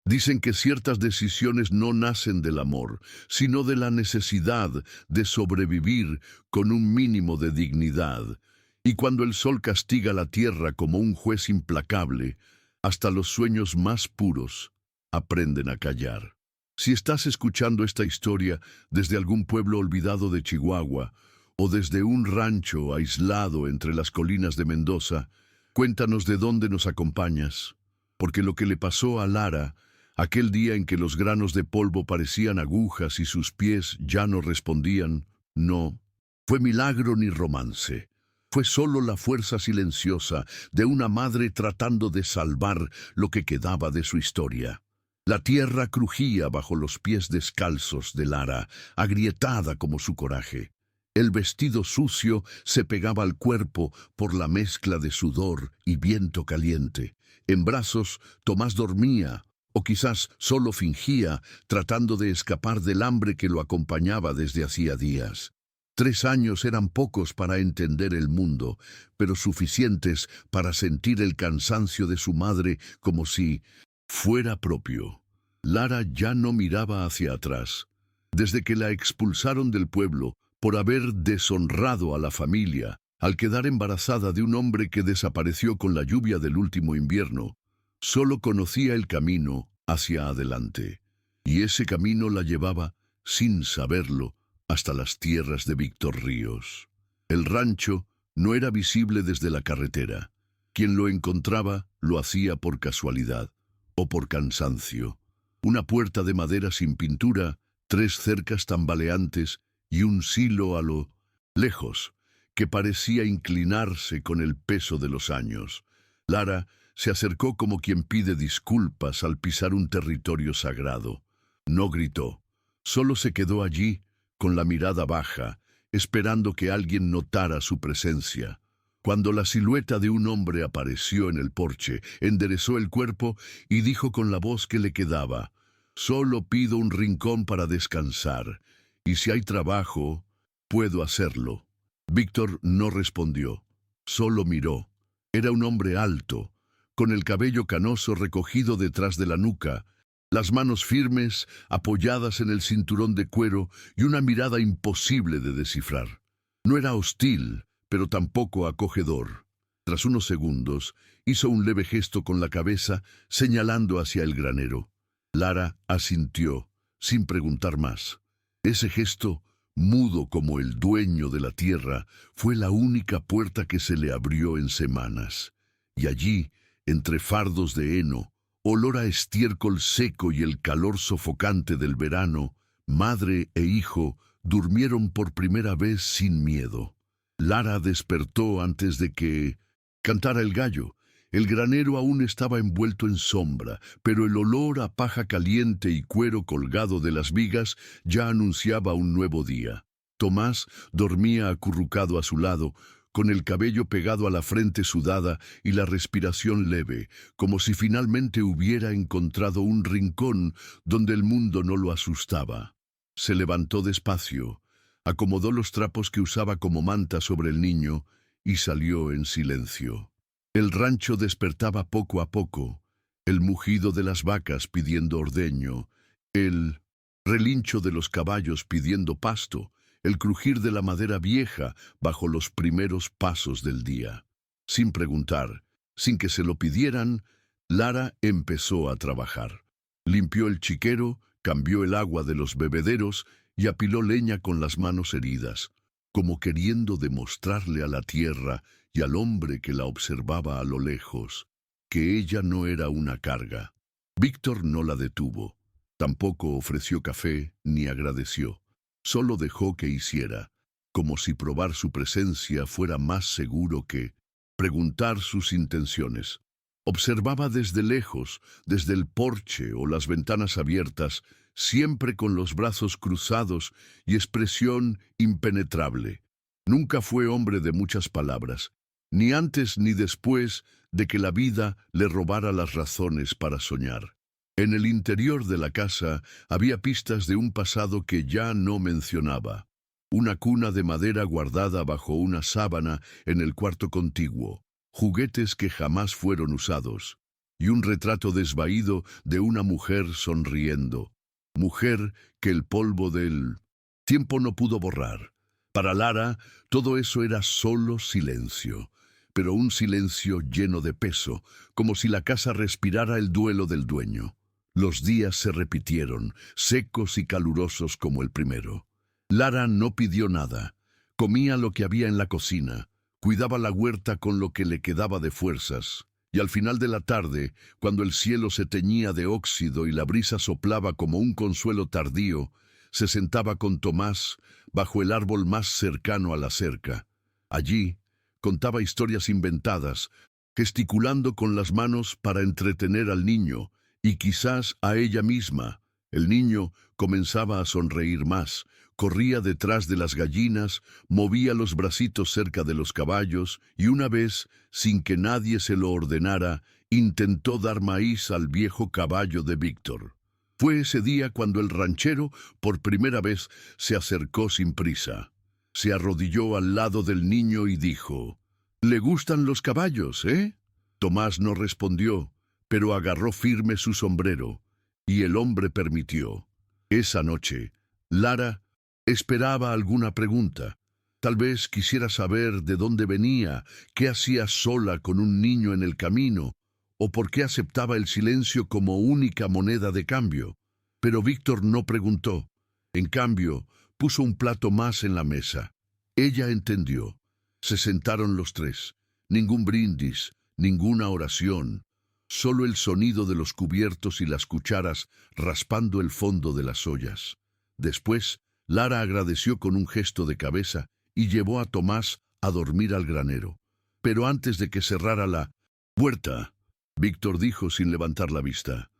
Dicen que ciertas decisiones no nacen del amor, sino de la necesidad de sobrevivir con un mínimo de dignidad. Y cuando el sol castiga la tierra como un juez implacable, hasta los sueños más puros aprenden a callar. Si estás escuchando esta historia desde algún pueblo olvidado de Chihuahua o desde un rancho aislado entre las colinas de Mendoza, cuéntanos de dónde nos acompañas, porque lo que le pasó a Lara, aquel día en que los granos de polvo parecían agujas y sus pies ya no respondían, no fue milagro ni romance. Fue solo la fuerza silenciosa de una madre tratando de salvar lo que quedaba de su historia. La tierra crujía bajo los pies descalzos de Lara, agrietada como su coraje. El vestido sucio se pegaba al cuerpo por la mezcla de sudor y viento caliente. En brazos, Tomás dormía, o quizás solo fingía, tratando de escapar del hambre que lo acompañaba desde hacía días. 3 años eran pocos para entender el mundo, pero suficientes para sentir el cansancio de su madre como si fuera propio. Lara ya no miraba hacia atrás. Desde que la expulsaron del pueblo por haber deshonrado a la familia, al quedar embarazada de un hombre que desapareció con la lluvia del último invierno, solo conocía el camino hacia adelante. Y ese camino la llevaba, sin saberlo, hasta las tierras de Víctor Ríos. El rancho no era visible desde la carretera. Quien lo encontraba lo hacía por casualidad o por cansancio. Una puerta de madera sin pintura, 3 cercas tambaleantes y un silo a lo lejos, que parecía inclinarse con el peso de los años. Lara se acercó como quien pide disculpas al pisar un territorio sagrado. No gritó, solo se quedó allí, con la mirada baja, esperando que alguien notara su presencia. Cuando la silueta de un hombre apareció en el porche, enderezó el cuerpo y dijo con la voz que le quedaba: «Solo pido un rincón para descansar, y si hay trabajo, puedo hacerlo». Víctor no respondió, solo miró. Era un hombre alto, con el cabello canoso recogido detrás de la nuca, las manos firmes, apoyadas en el cinturón de cuero y una mirada imposible de descifrar. No era hostil, pero tampoco acogedor. Tras unos segundos, hizo un leve gesto con la cabeza, señalando hacia el granero. Lara asintió, sin preguntar más. Ese gesto, mudo como el dueño de la tierra, fue la única puerta que se le abrió en semanas. Y allí, entre fardos de heno, olor a estiércol seco y el calor sofocante del verano, madre e hijo durmieron por primera vez sin miedo. Lara despertó antes de que cantara el gallo. El granero aún estaba envuelto en sombra, pero el olor a paja caliente y cuero colgado de las vigas ya anunciaba un nuevo día. Tomás dormía acurrucado a su lado, con el cabello pegado a la frente sudada y la respiración leve, como si finalmente hubiera encontrado un rincón donde el mundo no lo asustaba. Se levantó despacio, acomodó los trapos que usaba como manta sobre el niño y salió en silencio. El rancho despertaba poco a poco, el mugido de las vacas pidiendo ordeño, el relincho de los caballos pidiendo pasto, el crujir de la madera vieja bajo los primeros pasos del día. Sin preguntar, sin que se lo pidieran, Lara empezó a trabajar. Limpió el chiquero, cambió el agua de los bebederos y apiló leña con las manos heridas, como queriendo demostrarle a la tierra y al hombre que la observaba a lo lejos, que ella no era una carga. Víctor no la detuvo, tampoco ofreció café ni agradeció. Solo dejó que hiciera, como si probar su presencia fuera más seguro que preguntar sus intenciones. Observaba desde lejos, desde el porche o las ventanas abiertas, siempre con los brazos cruzados y expresión impenetrable. Nunca fue hombre de muchas palabras, ni antes ni después de que la vida le robara las razones para soñar. En el interior de la casa había pistas de un pasado que ya no mencionaba. Una cuna de madera guardada bajo una sábana en el cuarto contiguo, juguetes que jamás fueron usados, y un retrato desvaído de una mujer sonriendo. Mujer que el polvo del tiempo no pudo borrar. Para Lara, todo eso era solo silencio, pero un silencio lleno de peso, como si la casa respirara el duelo del dueño. Los días se repitieron, secos y calurosos como el primero. Lara no pidió nada. Comía lo que había en la cocina, cuidaba la huerta con lo que le quedaba de fuerzas, y al final de la tarde, cuando el cielo se teñía de óxido y la brisa soplaba como un consuelo tardío, se sentaba con Tomás bajo el árbol más cercano a la cerca. Allí contaba historias inventadas, gesticulando con las manos para entretener al niño, y quizás a ella misma. El niño comenzaba a sonreír más, corría detrás de las gallinas, movía los bracitos cerca de los caballos, y una vez, sin que nadie se lo ordenara, intentó dar maíz al viejo caballo de Víctor. Fue ese día cuando el ranchero, por primera vez, se acercó sin prisa. Se arrodilló al lado del niño y dijo: «¿Le gustan los caballos, eh?» Tomás no respondió, pero agarró firme su sombrero, y el hombre permitió. Esa noche, Lara esperaba alguna pregunta. Tal vez quisiera saber de dónde venía, qué hacía sola con un niño en el camino, o por qué aceptaba el silencio como única moneda de cambio. Pero Víctor no preguntó. En cambio, puso un plato más en la mesa. Ella entendió. Se sentaron los tres. Ningún brindis, ninguna oración. Solo el sonido de los cubiertos y las cucharas raspando el fondo de las ollas. Después, Lara agradeció con un gesto de cabeza y llevó a Tomás a dormir al granero. Pero antes de que cerrara la puerta, Víctor dijo sin levantar la vista: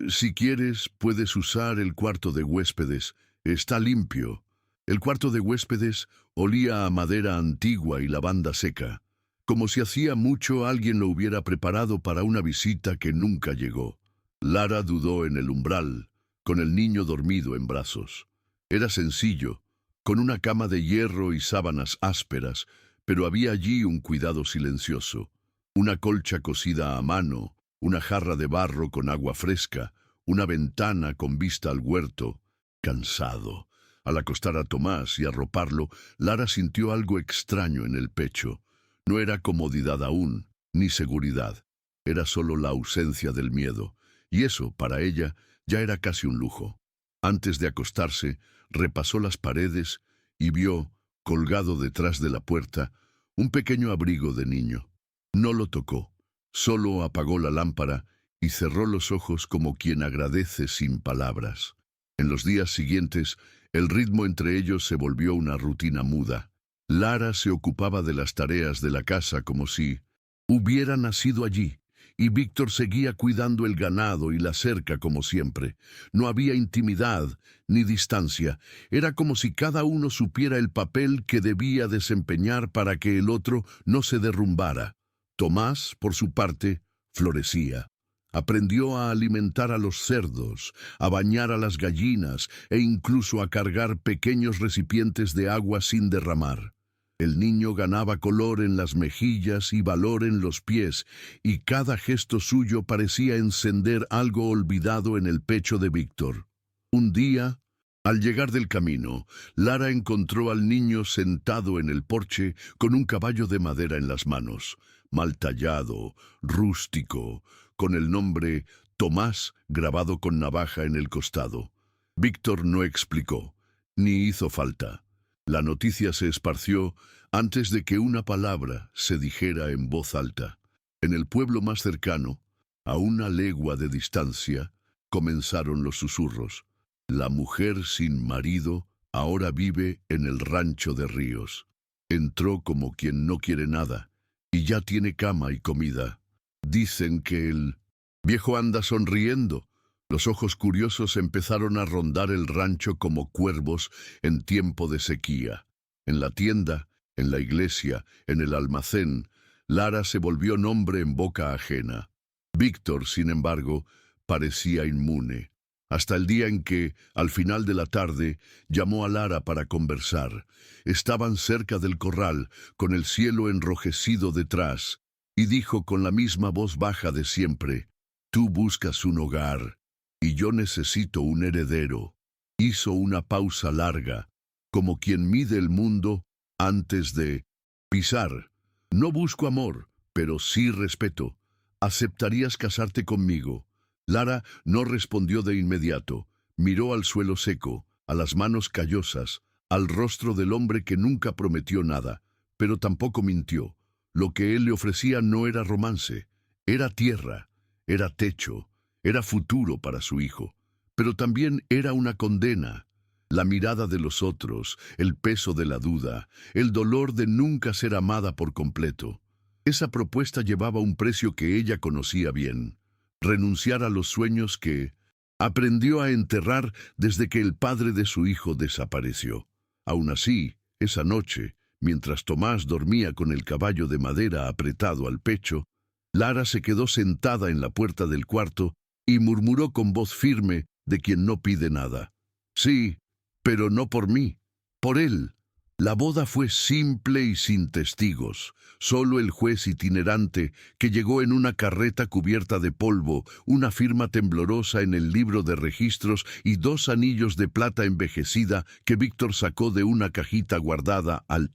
«Si quieres, puedes usar el cuarto de huéspedes. Está limpio». El cuarto de huéspedes olía a madera antigua y lavanda seca, como si hacía mucho alguien lo hubiera preparado para una visita que nunca llegó. Lara dudó en el umbral, con el niño dormido en brazos. Era sencillo, con una cama de hierro y sábanas ásperas, pero había allí un cuidado silencioso. Una colcha cosida a mano, una jarra de barro con agua fresca, una ventana con vista al huerto. Cansado. Al acostar a Tomás y arroparlo, Lara sintió algo extraño en el pecho. No era comodidad aún, ni seguridad. Era solo la ausencia del miedo, y eso, para ella, ya era casi un lujo. Antes de acostarse, repasó las paredes y vio, colgado detrás de la puerta, un pequeño abrigo de niño. No lo tocó, solo apagó la lámpara y cerró los ojos como quien agradece sin palabras. En los días siguientes, el ritmo entre ellos se volvió una rutina muda. Lara se ocupaba de las tareas de la casa como si hubiera nacido allí, y Víctor seguía cuidando el ganado y la cerca como siempre. No había intimidad ni distancia. Era como si cada uno supiera el papel que debía desempeñar para que el otro no se derrumbara. Tomás, por su parte, florecía. Aprendió a alimentar a los cerdos, a bañar a las gallinas e incluso a cargar pequeños recipientes de agua sin derramar. El niño ganaba color en las mejillas y valor en los pies, y cada gesto suyo parecía encender algo olvidado en el pecho de Víctor. Un día, al llegar del camino, Lara encontró al niño sentado en el porche con un caballo de madera en las manos, mal tallado, rústico, con el nombre Tomás grabado con navaja en el costado. Víctor no explicó, ni hizo falta. La noticia se esparció antes de que una palabra se dijera en voz alta. En el pueblo más cercano, a una legua de distancia, comenzaron los susurros. La mujer sin marido ahora vive en el rancho de Ríos. Entró como quien no quiere nada, y ya tiene cama y comida. Dicen que el viejo anda sonriendo. Los ojos curiosos empezaron a rondar el rancho como cuervos en tiempo de sequía. En la tienda, en la iglesia, en el almacén, Lara se volvió nombre en boca ajena. Víctor, sin embargo, parecía inmune. Hasta el día en que, al final de la tarde, llamó a Lara para conversar. Estaban cerca del corral, con el cielo enrojecido detrás, y dijo con la misma voz baja de siempre: Tú buscas un hogar, y yo necesito un heredero. Hizo una pausa larga, como quien mide el mundo antes de pisar. No busco amor, pero sí respeto. ¿Aceptarías casarte conmigo? Lara no respondió de inmediato. Miró al suelo seco, a las manos callosas, al rostro del hombre que nunca prometió nada, pero tampoco mintió. Lo que él le ofrecía no era romance, era tierra, era techo, era futuro para su hijo, pero también era una condena. La mirada de los otros, el peso de la duda, el dolor de nunca ser amada por completo. Esa propuesta llevaba un precio que ella conocía bien: renunciar a los sueños que aprendió a enterrar desde que el padre de su hijo desapareció. Aún así, esa noche, mientras Tomás dormía con el caballo de madera apretado al pecho, Lara se quedó sentada en la puerta del cuarto y murmuró con voz firme de quien no pide nada: Sí, pero no por mí, por él. La boda fue simple y sin testigos. Solo el juez itinerante, que llegó en una carreta cubierta de polvo, una firma temblorosa en el libro de registros y 2 anillos de plata envejecida que Víctor sacó de una cajita guardada al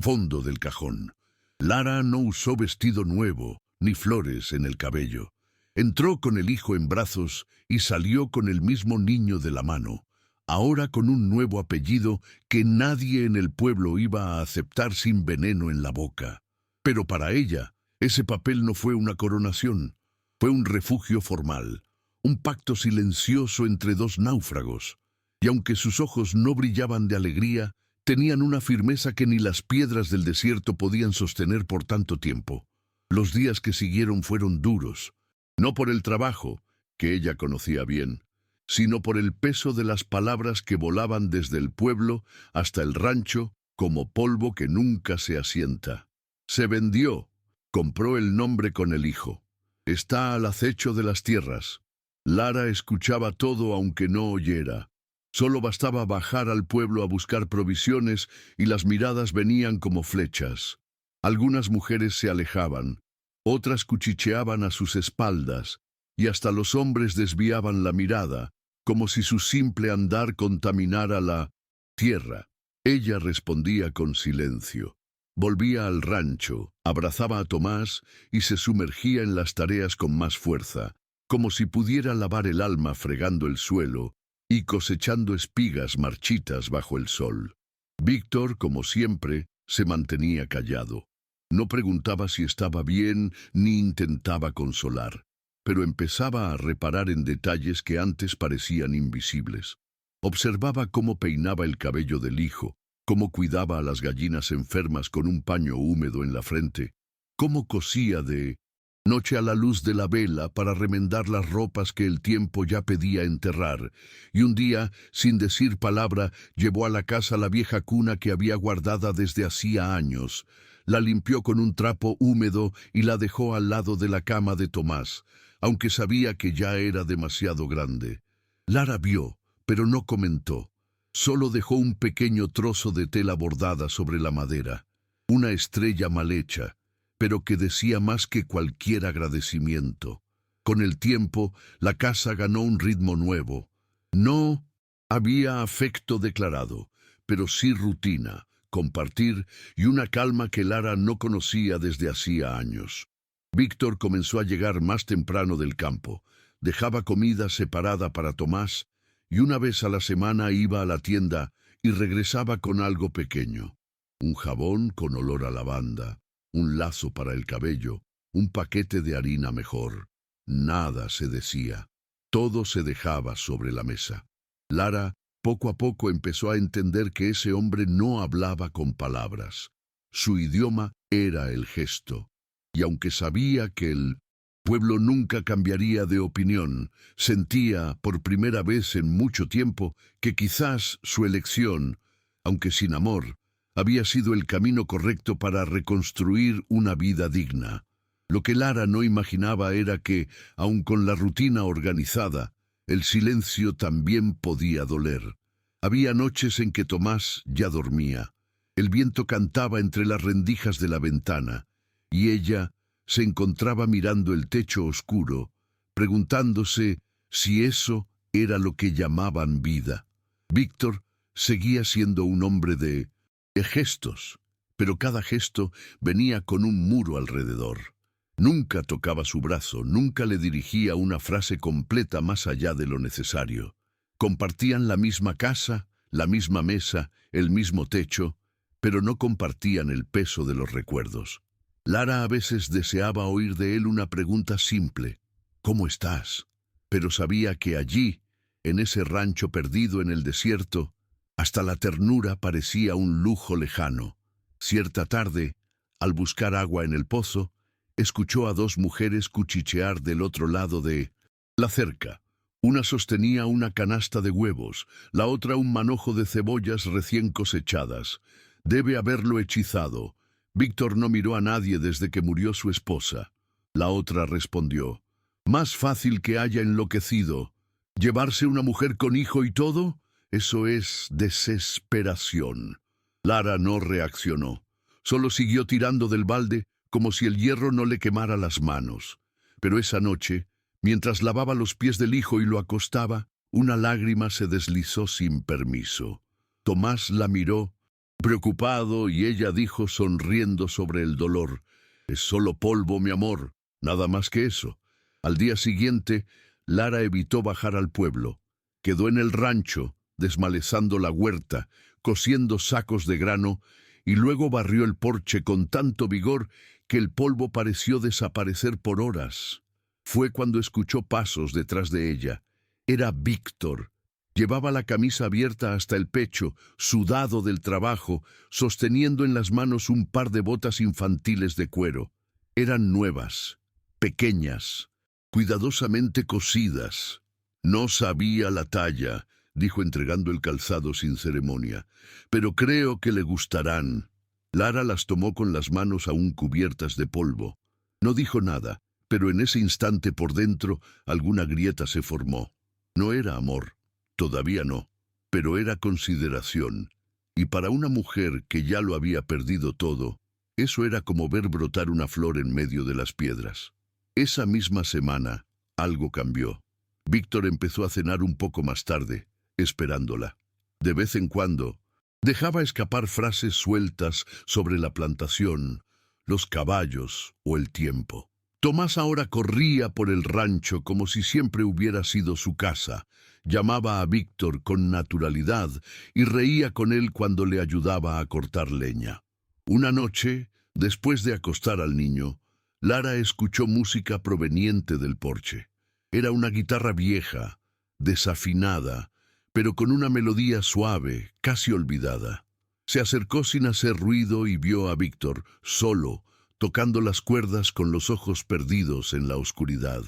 fondo del cajón. Lara no usó vestido nuevo, ni flores en el cabello. Entró con el hijo en brazos y salió con el mismo niño de la mano, ahora con un nuevo apellido que nadie en el pueblo iba a aceptar sin veneno en la boca. Pero para ella, ese papel no fue una coronación, fue un refugio formal, un pacto silencioso entre 2 náufragos. Y aunque sus ojos no brillaban de alegría, tenían una firmeza que ni las piedras del desierto podían sostener por tanto tiempo. Los días que siguieron fueron duros, no por el trabajo, que ella conocía bien, sino por el peso de las palabras que volaban desde el pueblo hasta el rancho como polvo que nunca se asienta. Se vendió, compró el nombre con el hijo. Está al acecho de las tierras. Lara escuchaba todo aunque no oyera. Solo bastaba bajar al pueblo a buscar provisiones y las miradas venían como flechas. Algunas mujeres se alejaban, otras cuchicheaban a sus espaldas, y hasta los hombres desviaban la mirada, como si su simple andar contaminara la tierra. Ella respondía con silencio. Volvía al rancho, abrazaba a Tomás y se sumergía en las tareas con más fuerza, como si pudiera lavar el alma fregando el suelo y cosechando espigas marchitas bajo el sol. Víctor, como siempre, se mantenía callado. No preguntaba si estaba bien ni intentaba consolar, pero empezaba a reparar en detalles que antes parecían invisibles. Observaba cómo peinaba el cabello del hijo, cómo cuidaba a las gallinas enfermas con un paño húmedo en la frente, cómo cosía de noche a la luz de la vela para remendar las ropas que el tiempo ya pedía enterrar, y un día, sin decir palabra, llevó a la casa la vieja cuna que había guardada desde hacía años. La limpió con un trapo húmedo y la dejó al lado de la cama de Tomás, aunque sabía que ya era demasiado grande. Lara vio, pero no comentó. Solo dejó un pequeño trozo de tela bordada sobre la madera, una estrella mal hecha, pero que decía más que cualquier agradecimiento. Con el tiempo, la casa ganó un ritmo nuevo. No había afecto declarado, pero sí rutina, compartir y una calma que Lara no conocía desde hacía años. Víctor comenzó a llegar más temprano del campo, dejaba comida separada para Tomás y una vez a la semana iba a la tienda y regresaba con algo pequeño: un jabón con olor a lavanda, un lazo para el cabello, un paquete de harina mejor. Nada se decía, todo se dejaba sobre la mesa. Lara poco a poco empezó a entender que ese hombre no hablaba con palabras. Su idioma era el gesto, y aunque sabía que el pueblo nunca cambiaría de opinión, sentía por primera vez en mucho tiempo que quizás su elección, aunque sin amor, había sido el camino correcto para reconstruir una vida digna. Lo que Lara no imaginaba era que, aun con la rutina organizada, el silencio también podía doler. Había noches en que Tomás ya dormía. El viento cantaba entre las rendijas de la ventana, y ella se encontraba mirando el techo oscuro, preguntándose si eso era lo que llamaban vida. Víctor seguía siendo un hombre de gestos, pero cada gesto venía con un muro alrededor. Nunca tocaba su brazo, nunca le dirigía una frase completa más allá de lo necesario. Compartían la misma casa, la misma mesa, el mismo techo, pero no compartían el peso de los recuerdos. Lara a veces deseaba oír de él una pregunta simple: ¿cómo estás? Pero sabía que allí, en ese rancho perdido en el desierto, hasta la ternura parecía un lujo lejano. Cierta tarde, al buscar agua en el pozo, escuchó a dos mujeres cuchichear del otro lado de la cerca. Una sostenía una canasta de huevos, la otra un manojo de cebollas recién cosechadas. Debe haberlo hechizado. Víctor no miró a nadie desde que murió su esposa. La otra respondió: más fácil que haya enloquecido. ¿Llevarse una mujer con hijo y todo? Eso es desesperación. Lara no reaccionó. Solo siguió tirando del balde como si el hierro no le quemara las manos. Pero esa noche, mientras lavaba los pies del hijo y lo acostaba, una lágrima se deslizó sin permiso. Tomás la miró, preocupado, y ella dijo sonriendo sobre el dolor: es solo polvo, mi amor, nada más que eso. Al día siguiente, Lara evitó bajar al pueblo. Quedó en el rancho, desmalezando la huerta, cosiendo sacos de grano, y luego barrió el porche con tanto vigor que el polvo pareció desaparecer por horas. Fue cuando escuchó pasos detrás de ella. Era Víctor. Llevaba la camisa abierta hasta el pecho, sudado del trabajo, sosteniendo en las manos un par de botas infantiles de cuero. Eran nuevas, pequeñas, cuidadosamente cosidas. No sabía la talla, dijo entregando el calzado sin ceremonia, pero creo que le gustarán. Lara las tomó con las manos aún cubiertas de polvo. No dijo nada, pero en ese instante por dentro alguna grieta se formó. No era amor, todavía no, pero era consideración. Y para una mujer que ya lo había perdido todo, eso era como ver brotar una flor en medio de las piedras. Esa misma semana, algo cambió. Víctor empezó a cenar un poco más tarde, esperándola. De vez en cuando, dejaba escapar frases sueltas sobre la plantación, los caballos o el tiempo. Tomás ahora corría por el rancho como si siempre hubiera sido su casa. Llamaba a Víctor con naturalidad y reía con él cuando le ayudaba a cortar leña. Una noche, después de acostar al niño, Lara escuchó música proveniente del porche. Era una guitarra vieja, desafinada, pero con una melodía suave, casi olvidada. Se acercó sin hacer ruido y vio a Víctor, solo, tocando las cuerdas con los ojos perdidos en la oscuridad.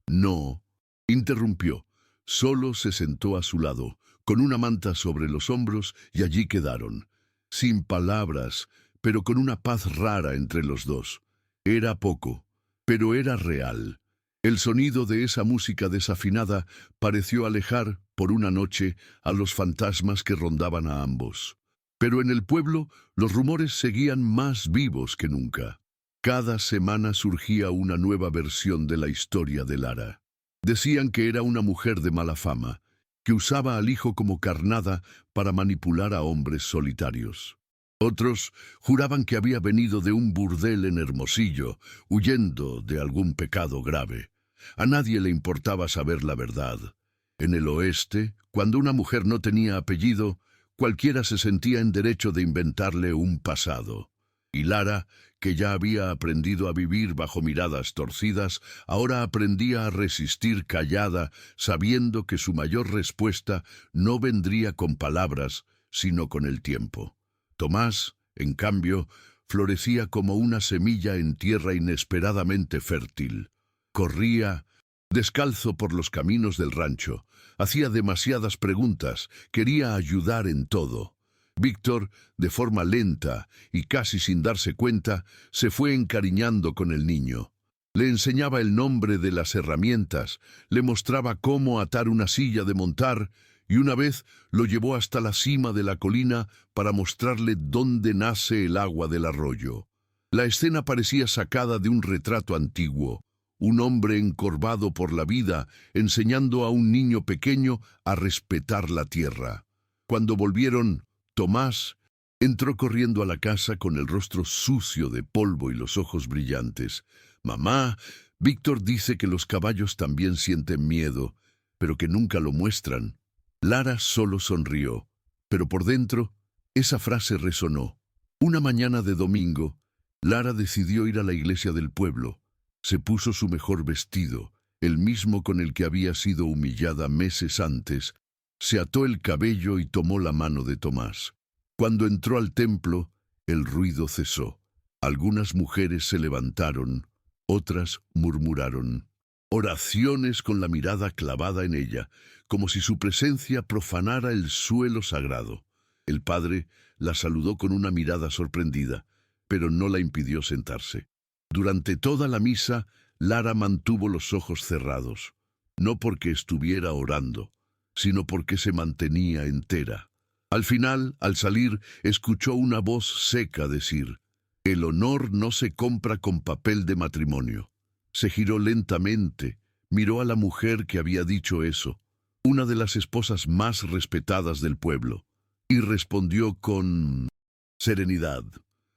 No, interrumpió. Solo se sentó a su lado, con una manta sobre los hombros, y allí quedaron, sin palabras, pero con una paz rara entre los dos. Era poco, pero era real. El sonido de esa música desafinada pareció alejar, por una noche, a los fantasmas que rondaban a ambos. Pero en el pueblo los rumores seguían más vivos que nunca. Cada semana surgía una nueva versión de la historia de Lara. Decían que era una mujer de mala fama, que usaba al hijo como carnada para manipular a hombres solitarios. Otros juraban que había venido de un burdel en Hermosillo, huyendo de algún pecado grave. A nadie le importaba saber la verdad. En el oeste, cuando una mujer no tenía apellido, cualquiera se sentía en derecho de inventarle un pasado. Y Lara, que ya había aprendido a vivir bajo miradas torcidas, ahora aprendía a resistir callada, sabiendo que su mayor respuesta no vendría con palabras, sino con el tiempo. Tomás, en cambio, florecía como una semilla en tierra inesperadamente fértil. Corría, descalzo por los caminos del rancho, hacía demasiadas preguntas, quería ayudar en todo. Víctor, de forma lenta y casi sin darse cuenta, se fue encariñando con el niño. Le enseñaba el nombre de las herramientas, le mostraba cómo atar una silla de montar, y una vez lo llevó hasta la cima de la colina para mostrarle dónde nace el agua del arroyo. La escena parecía sacada de un retrato antiguo, un hombre encorvado por la vida, enseñando a un niño pequeño a respetar la tierra. Cuando volvieron, Tomás entró corriendo a la casa con el rostro sucio de polvo y los ojos brillantes. «Mamá, Víctor dice que los caballos también sienten miedo, pero que nunca lo muestran». Lara solo sonrió, pero por dentro esa frase resonó. Una mañana de domingo, Lara decidió ir a la iglesia del pueblo. Se puso su mejor vestido, el mismo con el que había sido humillada meses antes. Se ató el cabello y tomó la mano de Tomás. Cuando entró al templo, el ruido cesó. Algunas mujeres se levantaron, otras murmuraron. Oraciones con la mirada clavada en ella, como si su presencia profanara el suelo sagrado. El padre la saludó con una mirada sorprendida, pero no la impidió sentarse. Durante toda la misa, Lara mantuvo los ojos cerrados, no porque estuviera orando, sino porque se mantenía entera. Al final, al salir, escuchó una voz seca decir: «El honor no se compra con papel de matrimonio». Se giró lentamente, miró a la mujer que había dicho eso, una de las esposas más respetadas del pueblo, y respondió con serenidad: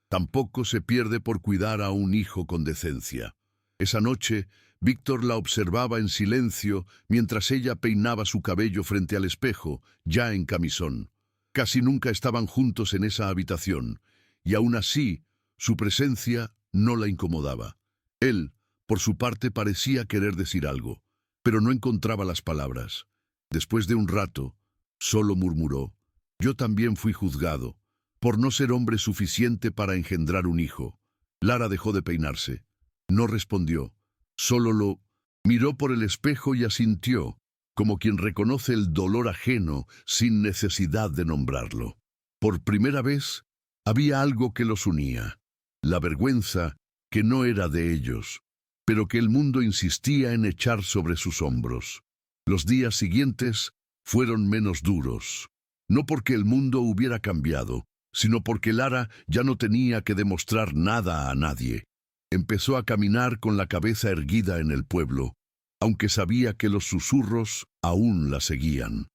«Tampoco se pierde por cuidar a un hijo con decencia». Esa noche, Víctor la observaba en silencio mientras ella peinaba su cabello frente al espejo, ya en camisón. Casi nunca estaban juntos en esa habitación, y aún así, su presencia no la incomodaba. Él, por su parte, parecía querer decir algo, pero no encontraba las palabras. Después de un rato, solo murmuró: «Yo también fui juzgado, por no ser hombre suficiente para engendrar un hijo». Lara dejó de peinarse. No respondió, solo lo miró por el espejo y asintió, como quien reconoce el dolor ajeno sin necesidad de nombrarlo. Por primera vez, había algo que los unía, la vergüenza que no era de ellos, pero que el mundo insistía en echar sobre sus hombros. Los días siguientes fueron menos duros, no porque el mundo hubiera cambiado, sino porque Lara ya no tenía que demostrar nada a nadie. Empezó a caminar con la cabeza erguida en el pueblo, aunque sabía que los susurros aún la seguían.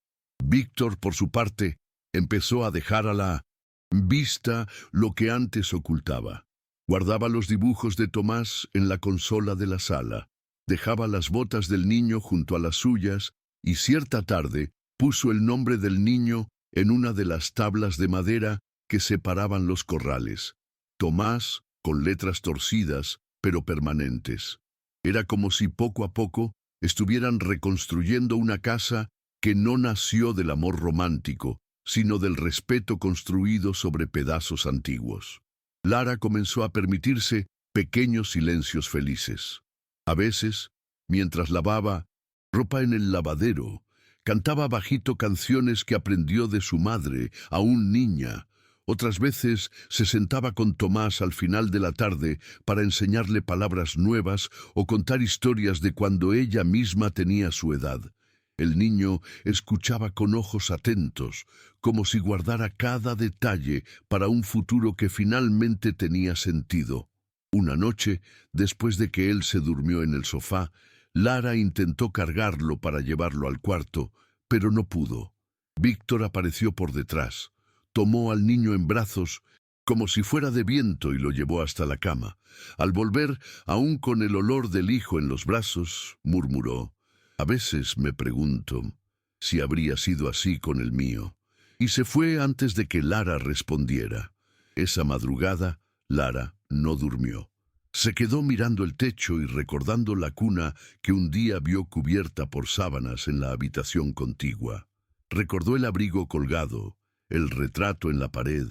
Víctor, por su parte, empezó a dejar a la vista lo que antes ocultaba. Guardaba los dibujos de Tomás en la consola de la sala, dejaba las botas del niño junto a las suyas y cierta tarde puso el nombre del niño en una de las tablas de madera que separaban los corrales. Tomás, con letras torcidas, pero permanentes. Era como si poco a poco estuvieran reconstruyendo una casa que no nació del amor romántico, sino del respeto construido sobre pedazos antiguos. Lara comenzó a permitirse pequeños silencios felices. A veces, mientras lavaba ropa en el lavadero, cantaba bajito canciones que aprendió de su madre, aún niña. Otras veces se sentaba con Tomás al final de la tarde para enseñarle palabras nuevas o contar historias de cuando ella misma tenía su edad. El niño escuchaba con ojos atentos, como si guardara cada detalle para un futuro que finalmente tenía sentido. Una noche, después de que él se durmió en el sofá, Lara intentó cargarlo para llevarlo al cuarto, pero no pudo. Víctor apareció por detrás. Tomó al niño en brazos, como si fuera de viento, y lo llevó hasta la cama. Al volver, aún con el olor del hijo en los brazos, murmuró: «A veces me pregunto si habría sido así con el mío». Y se fue antes de que Lara respondiera. Esa madrugada, Lara no durmió. Se quedó mirando el techo y recordando la cuna que un día vio cubierta por sábanas en la habitación contigua. Recordó el abrigo colgado, el retrato en la pared,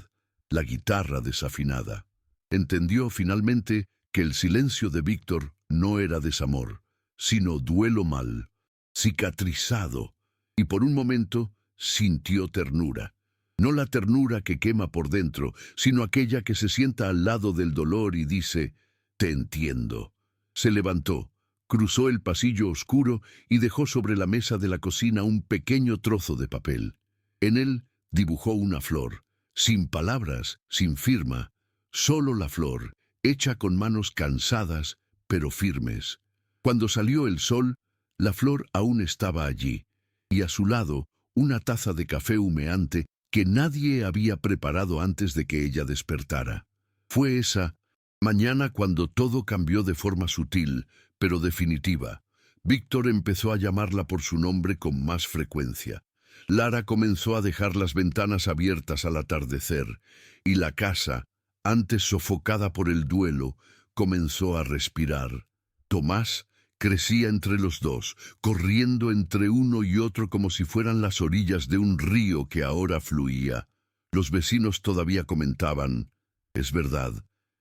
la guitarra desafinada. Entendió finalmente que el silencio de Víctor no era desamor, sino duelo mal, cicatrizado, y por un momento sintió ternura. No la ternura que quema por dentro, sino aquella que se sienta al lado del dolor y dice: «Te entiendo». Se levantó, cruzó el pasillo oscuro y dejó sobre la mesa de la cocina un pequeño trozo de papel. En él dibujó una flor, sin palabras, sin firma, solo la flor, hecha con manos cansadas pero firmes. Cuando salió el sol, la flor aún estaba allí, y a su lado una taza de café humeante que nadie había preparado antes de que ella despertara. Fue esa mañana cuando todo cambió de forma sutil, pero definitiva. Víctor empezó a llamarla por su nombre con más frecuencia. Lara comenzó a dejar las ventanas abiertas al atardecer, y la casa, antes sofocada por el duelo, comenzó a respirar. Tomás crecía entre los dos, corriendo entre uno y otro como si fueran las orillas de un río que ahora fluía. Los vecinos todavía comentaban, es verdad,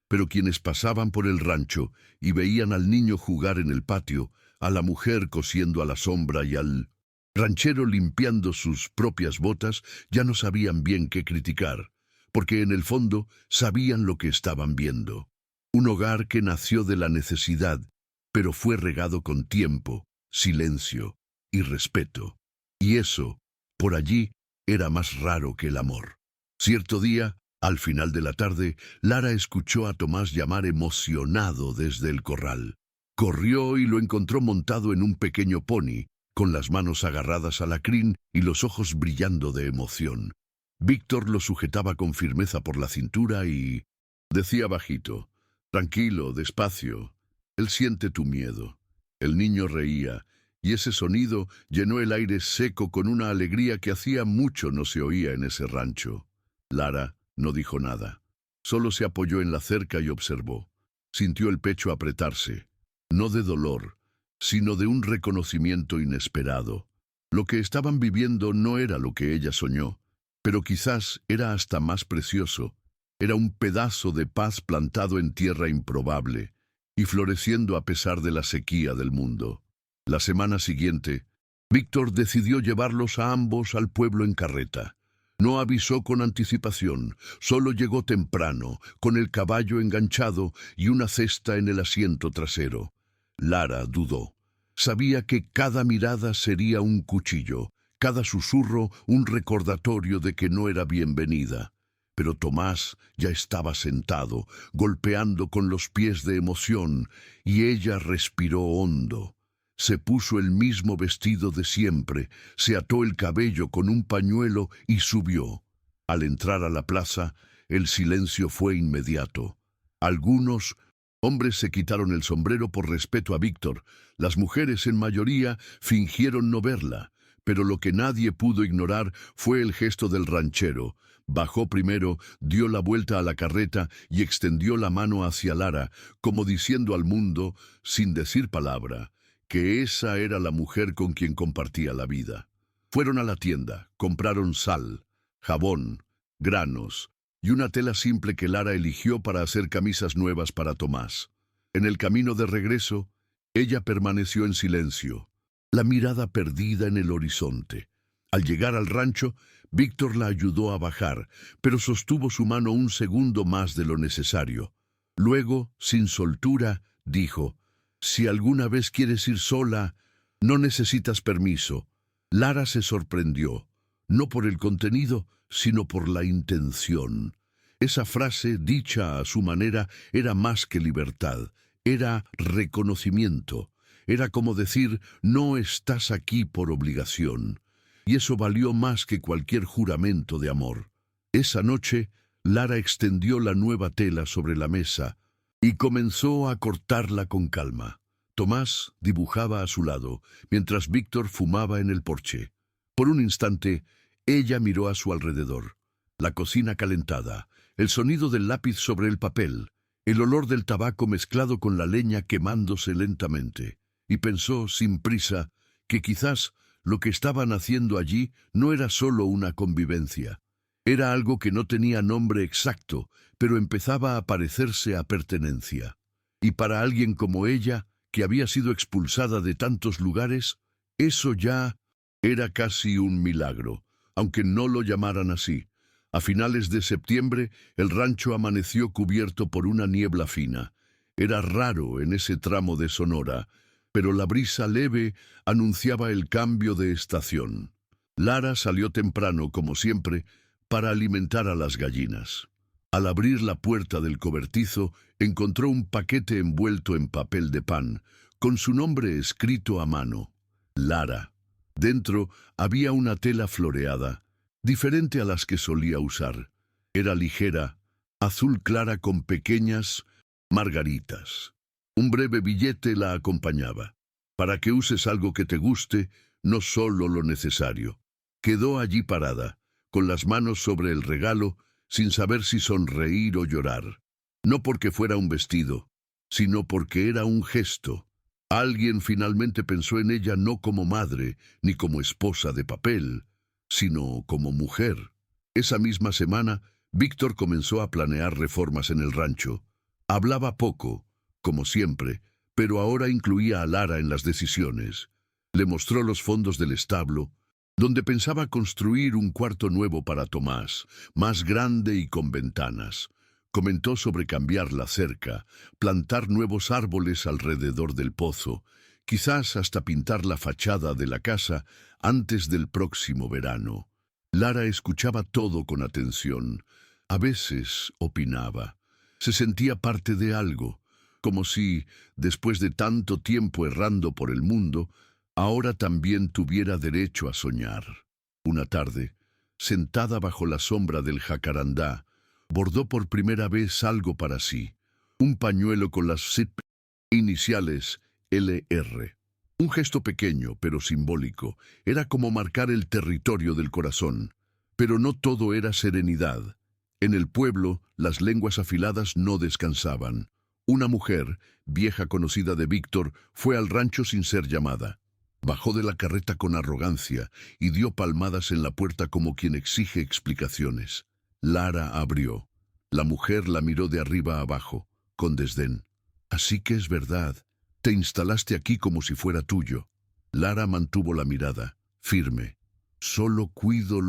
pero quienes pasaban por el rancho y veían al niño jugar en el patio, a la mujer cosiendo a la sombra y al ranchero limpiando sus propias botas, ya no sabían bien qué criticar, porque en el fondo sabían lo que estaban viendo. Un hogar que nació de la necesidad, pero fue regado con tiempo, silencio y respeto. Y eso, por allí, era más raro que el amor. Cierto día, al final de la tarde, Lara escuchó a Tomás llamar emocionado desde el corral. Corrió y lo encontró montado en un pequeño pony, con las manos agarradas a la crin y los ojos brillando de emoción. Víctor lo sujetaba con firmeza por la cintura y decía bajito, tranquilo, despacio. Él siente tu miedo. El niño reía, y ese sonido llenó el aire seco con una alegría que hacía mucho no se oía en ese rancho. Lara no dijo nada. Solo se apoyó en la cerca y observó. Sintió el pecho apretarse, no de dolor, sino de un reconocimiento inesperado. Lo que estaban viviendo no era lo que ella soñó, pero quizás era hasta más precioso. Era un pedazo de paz plantado en tierra improbable y floreciendo a pesar de la sequía del mundo. La semana siguiente, Víctor decidió llevarlos a ambos al pueblo en carreta. No avisó con anticipación, solo llegó temprano, con el caballo enganchado y una cesta en el asiento trasero. Lara dudó. Sabía que cada mirada sería un cuchillo, cada susurro un recordatorio de que no era bienvenida. Pero Tomás ya estaba sentado, golpeando con los pies de emoción, y ella respiró hondo. Se puso el mismo vestido de siempre, se ató el cabello con un pañuelo y subió. Al entrar a la plaza, el silencio fue inmediato. Algunos hombres se quitaron el sombrero por respeto a Víctor. Las mujeres, en mayoría, fingieron no verla, pero lo que nadie pudo ignorar fue el gesto del ranchero. Bajó primero, dio la vuelta a la carreta y extendió la mano hacia Lara, como diciendo al mundo, sin decir palabra, que esa era la mujer con quien compartía la vida. Fueron a la tienda, compraron sal, jabón, granos y una tela simple que Lara eligió para hacer camisas nuevas para Tomás. En el camino de regreso, ella permaneció en silencio, la mirada perdida en el horizonte. Al llegar al rancho, Víctor la ayudó a bajar, pero sostuvo su mano un segundo más de lo necesario. Luego, sin soltura, dijo, «Si alguna vez quieres ir sola, no necesitas permiso». Lara se sorprendió, no por el contenido, sino por la intención. Esa frase, dicha a su manera, era más que libertad, era reconocimiento. Era como decir, no estás aquí por obligación. Y eso valió más que cualquier juramento de amor. Esa noche, Lara extendió la nueva tela sobre la mesa y comenzó a cortarla con calma. Tomás dibujaba a su lado, mientras Víctor fumaba en el porche. Por un instante, ella miró a su alrededor. La cocina calentada, el sonido del lápiz sobre el papel, el olor del tabaco mezclado con la leña quemándose lentamente. Y pensó, sin prisa, que quizás lo que estaban haciendo allí no era solo una convivencia. Era algo que no tenía nombre exacto, pero empezaba a parecerse a pertenencia. Y para alguien como ella, que había sido expulsada de tantos lugares, eso ya era casi un milagro, aunque no lo llamaran así. A finales de septiembre, el rancho amaneció cubierto por una niebla fina. Era raro en ese tramo de Sonora, pero la brisa leve anunciaba el cambio de estación. Lara salió temprano, como siempre, para alimentar a las gallinas. Al abrir la puerta del cobertizo, encontró un paquete envuelto en papel de pan, con su nombre escrito a mano, Lara. Dentro había una tela floreada, diferente a las que solía usar. Era ligera, azul clara con pequeñas margaritas. Un breve billete la acompañaba. Para que uses algo que te guste, no solo lo necesario. Quedó allí parada, con las manos sobre el regalo, sin saber si sonreír o llorar. No porque fuera un vestido, sino porque era un gesto. Alguien finalmente pensó en ella no como madre, ni como esposa de papel, sino como mujer. Esa misma semana, Víctor comenzó a planear reformas en el rancho. Hablaba poco, como siempre, pero ahora incluía a Lara en las decisiones. Le mostró los fondos del establo, donde pensaba construir un cuarto nuevo para Tomás, más grande y con ventanas. Comentó sobre cambiar la cerca, plantar nuevos árboles alrededor del pozo, quizás hasta pintar la fachada de la casa antes del próximo verano. Lara escuchaba todo con atención. A veces opinaba. Se sentía parte de algo, como si, después de tanto tiempo errando por el mundo, ahora también tuviera derecho a soñar. Una tarde, sentada bajo la sombra del jacarandá, bordó por primera vez algo para sí, un pañuelo con las iniciales LR. Un gesto pequeño, pero simbólico, era como marcar el territorio del corazón. Pero no todo era serenidad. En el pueblo, las lenguas afiladas no descansaban. Una mujer, vieja conocida de Víctor, fue al rancho sin ser llamada. Bajó de la carreta con arrogancia y dio palmadas en la puerta como quien exige explicaciones. Lara abrió. La mujer la miró de arriba a abajo, con desdén. «Así que es verdad. Te instalaste aquí como si fuera tuyo». Lara mantuvo la mirada, firme. «Solo cuido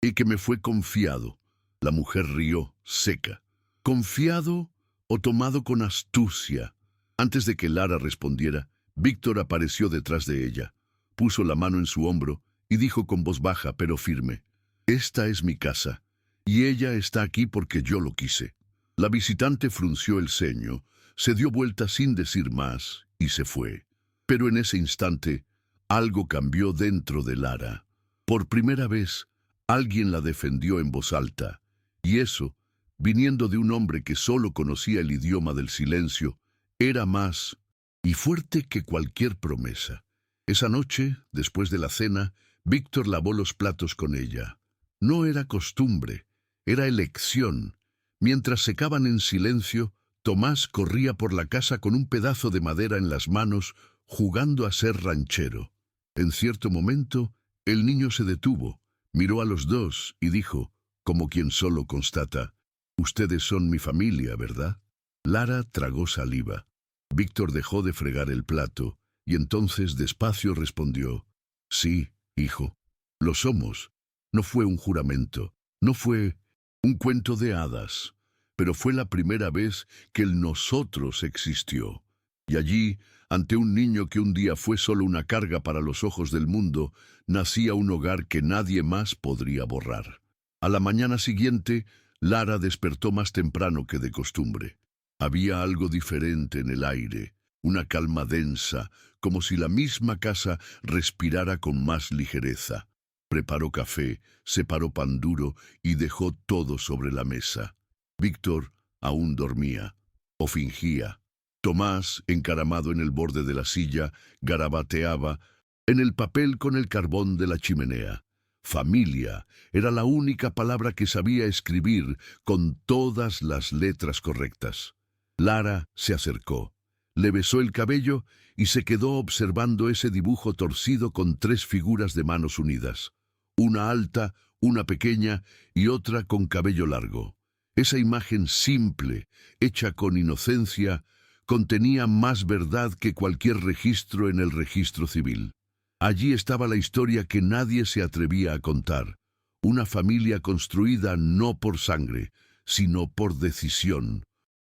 el que me fue confiado». La mujer rió, seca. «¿Confiado o tomado con astucia?» Antes de que Lara respondiera, Víctor apareció detrás de ella. Puso la mano en su hombro y dijo con voz baja pero firme: «Esta es mi casa, y ella está aquí porque yo lo quise». La visitante frunció el ceño, se dio vuelta sin decir más y se fue. Pero en ese instante, algo cambió dentro de Lara. Por primera vez, alguien la defendió en voz alta, y eso, viniendo de un hombre que solo conocía el idioma del silencio, era más y fuerte que cualquier promesa. Esa noche, después de la cena, Víctor lavó los platos con ella. No era costumbre, era elección. Mientras secaban en silencio, Tomás corría por la casa con un pedazo de madera en las manos, jugando a ser ranchero. En cierto momento, el niño se detuvo, miró a los dos y dijo, como quien solo constata: «Ustedes son mi familia, ¿verdad?» Lara tragó saliva. Víctor dejó de fregar el plato y entonces despacio respondió: «Sí, hijo, lo somos». No fue un juramento, no fue un cuento de hadas, pero fue la primera vez que el nosotros existió. Y allí, ante un niño que un día fue solo una carga para los ojos del mundo, nacía un hogar que nadie más podría borrar. A la mañana siguiente, Lara despertó más temprano que de costumbre. Había algo diferente en el aire, una calma densa, como si la misma casa respirara con más ligereza. Preparó café, separó pan duro y dejó todo sobre la mesa. Víctor aún dormía, o fingía. Tomás, encaramado en el borde de la silla, garabateaba en el papel con el carbón de la chimenea. Familia era la única palabra que sabía escribir con todas las letras correctas. Lara se acercó, le besó el cabello y se quedó observando ese dibujo torcido con tres figuras de manos unidas. Una alta, una pequeña y otra con cabello largo. Esa imagen simple, hecha con inocencia, contenía más verdad que cualquier registro en el registro civil. Allí estaba la historia que nadie se atrevía a contar. Una familia construida no por sangre, sino por decisión.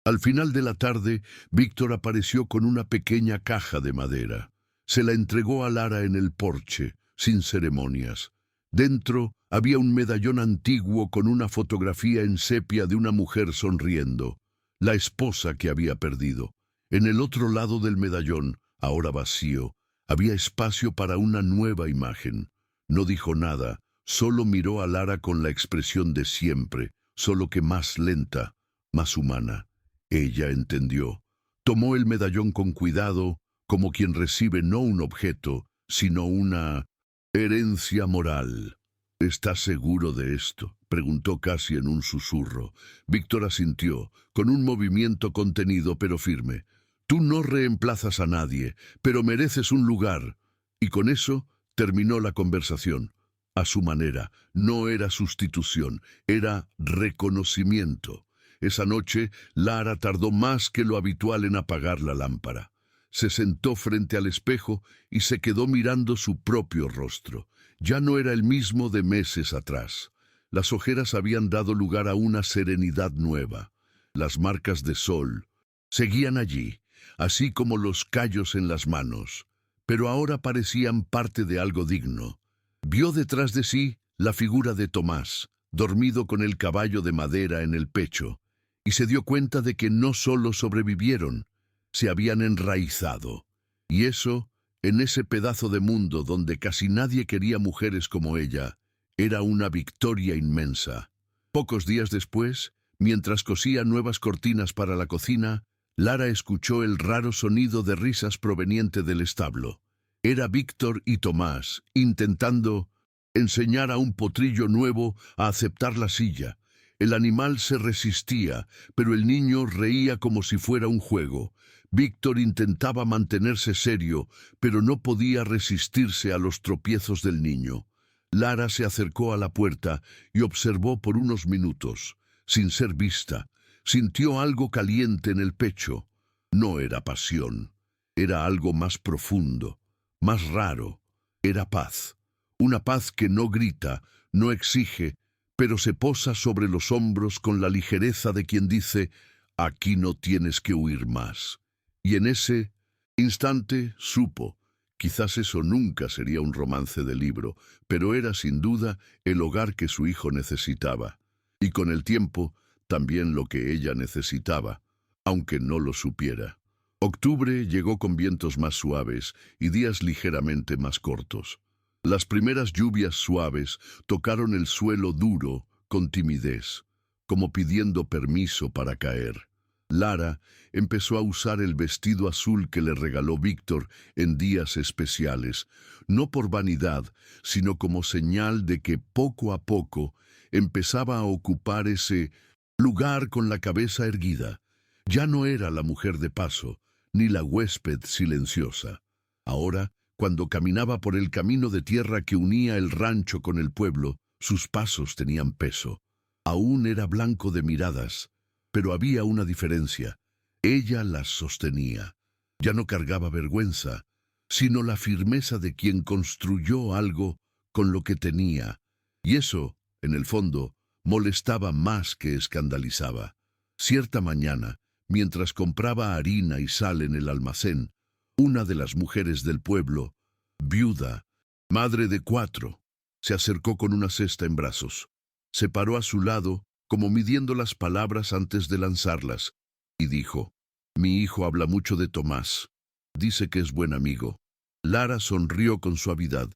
Al final de la tarde, Víctor apareció con una pequeña caja de madera. Se la entregó a Lara en el porche, sin ceremonias. Dentro había un medallón antiguo con una fotografía en sepia de una mujer sonriendo, la esposa que había perdido. En el otro lado del medallón ahora vacío, había espacio para una nueva imagen. No dijo nada, solo miró a Lara con la expresión de siempre, solo que más lenta, más humana. Ella entendió. Tomó el medallón con cuidado, como quien recibe no un objeto, sino una herencia moral. ¿Estás seguro de esto?, preguntó casi en un susurro. Víctor asintió, con un movimiento contenido pero firme. Tú no reemplazas a nadie, pero mereces un lugar. Y con eso terminó la conversación. A su manera, no era sustitución, era reconocimiento. Esa noche, Lara tardó más que lo habitual en apagar la lámpara. Se sentó frente al espejo y se quedó mirando su propio rostro. Ya no era el mismo de meses atrás. Las ojeras habían dado lugar a una serenidad nueva. Las marcas de sol seguían allí, así como los callos en las manos, pero ahora parecían parte de algo digno. Vio detrás de sí la figura de Tomás, dormido con el caballo de madera en el pecho, y se dio cuenta de que no solo sobrevivieron, se habían enraizado. Y eso, en ese pedazo de mundo donde casi nadie quería mujeres como ella, era una victoria inmensa. Pocos días después, mientras cosía nuevas cortinas para la cocina, Lara escuchó el raro sonido de risas proveniente del establo. Era Víctor y Tomás, intentando enseñar a un potrillo nuevo a aceptar la silla. El animal se resistía, pero el niño reía como si fuera un juego. Víctor intentaba mantenerse serio, pero no podía resistirse a los tropiezos del niño. Lara se acercó a la puerta y observó por unos minutos. Sin ser vista, sintió algo caliente en el pecho. No era pasión, era algo más profundo, más raro. Era paz. Una paz que no grita, no exige, pero se posa sobre los hombros con la ligereza de quien dice: aquí no tienes que huir más. Y en ese instante supo, quizás eso nunca sería un romance de libro, pero era sin duda el hogar que su hijo necesitaba. Y con el tiempo, también lo que ella necesitaba, aunque no lo supiera. Octubre llegó con vientos más suaves y días ligeramente más cortos. Las primeras lluvias suaves tocaron el suelo duro con timidez, como pidiendo permiso para caer. Lara empezó a usar el vestido azul que le regaló Víctor en días especiales, no por vanidad, sino como señal de que poco a poco empezaba a ocupar ese lugar con la cabeza erguida. Ya no era la mujer de paso, ni la huésped silenciosa. Ahora, cuando caminaba por el camino de tierra que unía el rancho con el pueblo, sus pasos tenían peso. Aún era blanco de miradas, pero había una diferencia. Ella las sostenía. Ya no cargaba vergüenza, sino la firmeza de quien construyó algo con lo que tenía. Y eso, en el fondo, molestaba más que escandalizaba. Cierta mañana, mientras compraba harina y sal en el almacén, una de las mujeres del pueblo, viuda, madre de 4, se acercó con una cesta en brazos. Se paró a su lado, como midiendo las palabras antes de lanzarlas, y dijo: mi hijo habla mucho de Tomás. Dice que es buen amigo. Lara sonrió con suavidad,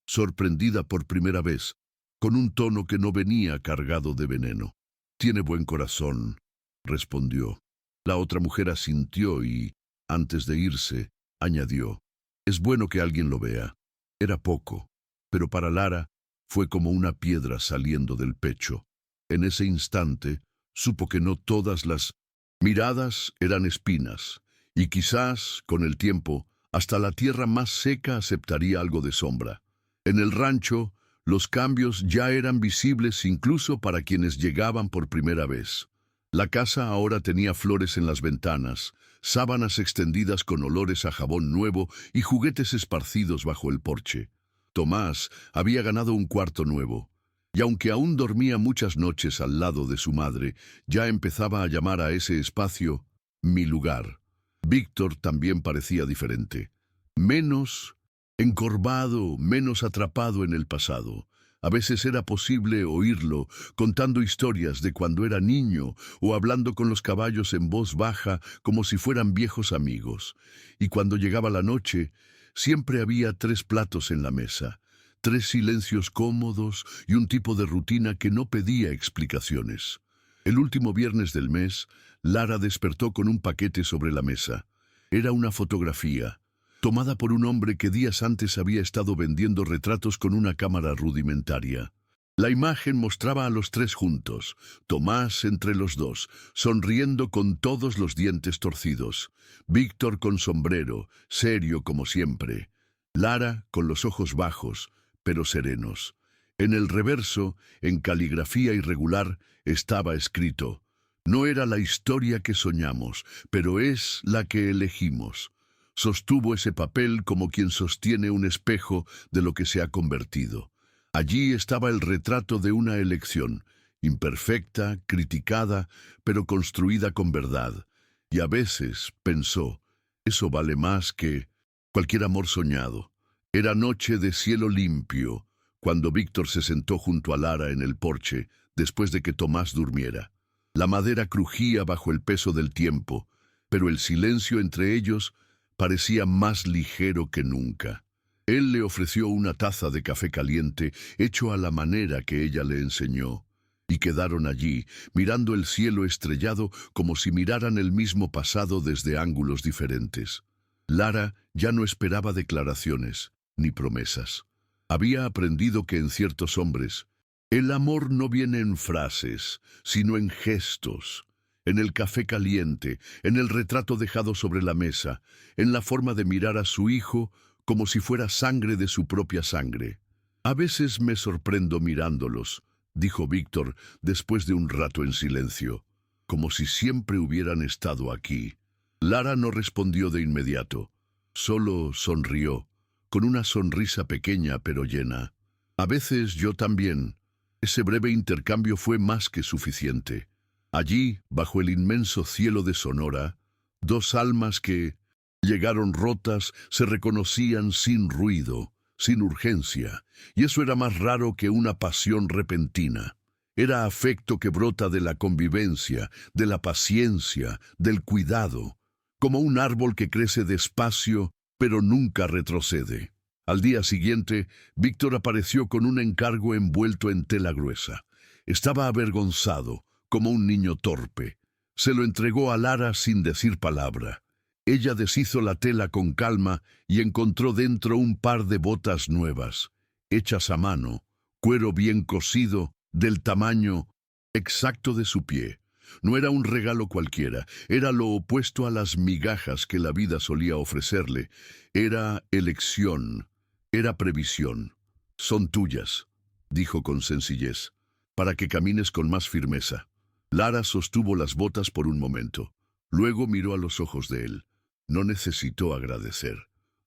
sorprendida por primera vez, con un tono que no venía cargado de veneno. Tiene buen corazón, respondió. La otra mujer asintió y, antes de irse, añadió: es bueno que alguien lo vea. Era poco, pero para Lara fue como una piedra saliendo del pecho. En ese instante, supo que no todas las miradas eran espinas, y quizás, con el tiempo, hasta la tierra más seca aceptaría algo de sombra. En el rancho, los cambios ya eran visibles incluso para quienes llegaban por primera vez. La casa ahora tenía flores en las ventanas, sábanas extendidas con olores a jabón nuevo y juguetes esparcidos bajo el porche. Tomás había ganado un cuarto nuevo, y aunque aún dormía muchas noches al lado de su madre, ya empezaba a llamar a ese espacio mi lugar. Víctor también parecía diferente. Menos encorvado, menos atrapado en el pasado. A veces era posible oírlo contando historias de cuando era niño o hablando con los caballos en voz baja como si fueran viejos amigos. Y cuando llegaba la noche, siempre había 3 platos en la mesa, 3 silencios cómodos y un tipo de rutina que no pedía explicaciones. El último viernes del mes, Lara despertó con un paquete sobre la mesa. Era una fotografía, tomada por un hombre que días antes había estado vendiendo retratos con una cámara rudimentaria. La imagen mostraba a los 3 juntos, Tomás entre los dos, sonriendo con todos los dientes torcidos, Víctor con sombrero, serio como siempre, Lara con los ojos bajos, pero serenos. En el reverso, en caligrafía irregular, estaba escrito: «No era la historia que soñamos, pero es la que elegimos». Sostuvo ese papel como quien sostiene un espejo de lo que se ha convertido. Allí estaba el retrato de una elección, imperfecta, criticada, pero construida con verdad. Y a veces, pensó, eso vale más que cualquier amor soñado. Era noche de cielo limpio, cuando Víctor se sentó junto a Lara en el porche, después de que Tomás durmiera. La madera crujía bajo el peso del tiempo, pero el silencio entre ellos parecía más ligero que nunca. Él le ofreció una taza de café caliente hecho a la manera que ella le enseñó, y quedaron allí, mirando el cielo estrellado como si miraran el mismo pasado desde ángulos diferentes. Lara ya no esperaba declaraciones ni promesas. Había aprendido que en ciertos hombres, el amor no viene en frases, sino en gestos. En el café caliente, en el retrato dejado sobre la mesa, en la forma de mirar a su hijo como si fuera sangre de su propia sangre. «A veces me sorprendo mirándolos», dijo Víctor después de un rato en silencio, «como si siempre hubieran estado aquí». Lara no respondió de inmediato, solo sonrió, con una sonrisa pequeña pero llena. «A veces yo también». Ese breve intercambio fue más que suficiente. Allí, bajo el inmenso cielo de Sonora, 2 almas que llegaron rotas se reconocían sin ruido, sin urgencia, y eso era más raro que una pasión repentina. Era afecto que brota de la convivencia, de la paciencia, del cuidado, como un árbol que crece despacio, pero nunca retrocede. Al día siguiente, Víctor apareció con un encargo envuelto en tela gruesa. Estaba avergonzado, como un niño torpe. Se lo entregó a Lara sin decir palabra. Ella deshizo la tela con calma y encontró dentro un par de botas nuevas, hechas a mano, cuero bien cosido, del tamaño exacto de su pie. No era un regalo cualquiera, era lo opuesto a las migajas que la vida solía ofrecerle. Era elección, era previsión. «Son tuyas», dijo con sencillez, «para que camines con más firmeza». Lara sostuvo las botas por un momento. Luego miró a los ojos de él. No necesitó agradecer.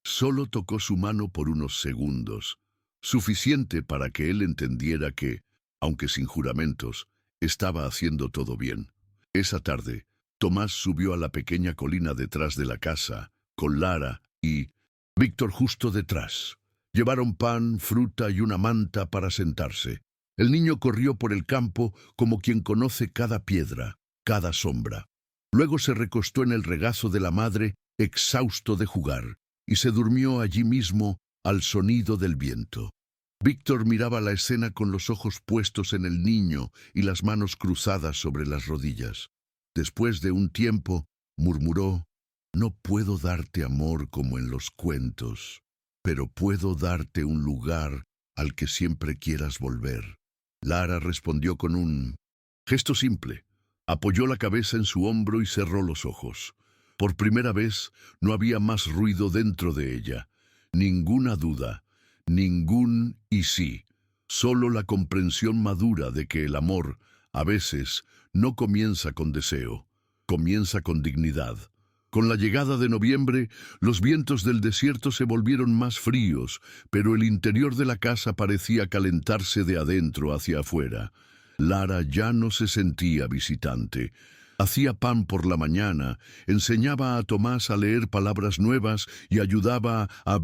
Solo tocó su mano por unos segundos, suficiente para que él entendiera que, aunque sin juramentos, estaba haciendo todo bien. Esa tarde, Tomás subió a la pequeña colina detrás de la casa, con Lara y Víctor justo detrás. Llevaron pan, fruta y una manta para sentarse. El niño corrió por el campo como quien conoce cada piedra, cada sombra. Luego se recostó en el regazo de la madre, exhausto de jugar, y se durmió allí mismo al sonido del viento. Víctor miraba la escena con los ojos puestos en el niño y las manos cruzadas sobre las rodillas. Después de un tiempo, murmuró: «No puedo darte amor como en los cuentos, pero puedo darte un lugar al que siempre quieras volver». Lara respondió con un gesto simple. Apoyó la cabeza en su hombro y cerró los ojos. Por primera vez no había más ruido dentro de ella. Ninguna duda, ningún y sí. Solo la comprensión madura de que el amor, a veces, no comienza con deseo, comienza con dignidad. Con la llegada de noviembre, los vientos del desierto se volvieron más fríos, pero el interior de la casa parecía calentarse de adentro hacia afuera. Lara ya no se sentía visitante. Hacía pan por la mañana, enseñaba a Tomás a leer palabras nuevas y ayudaba a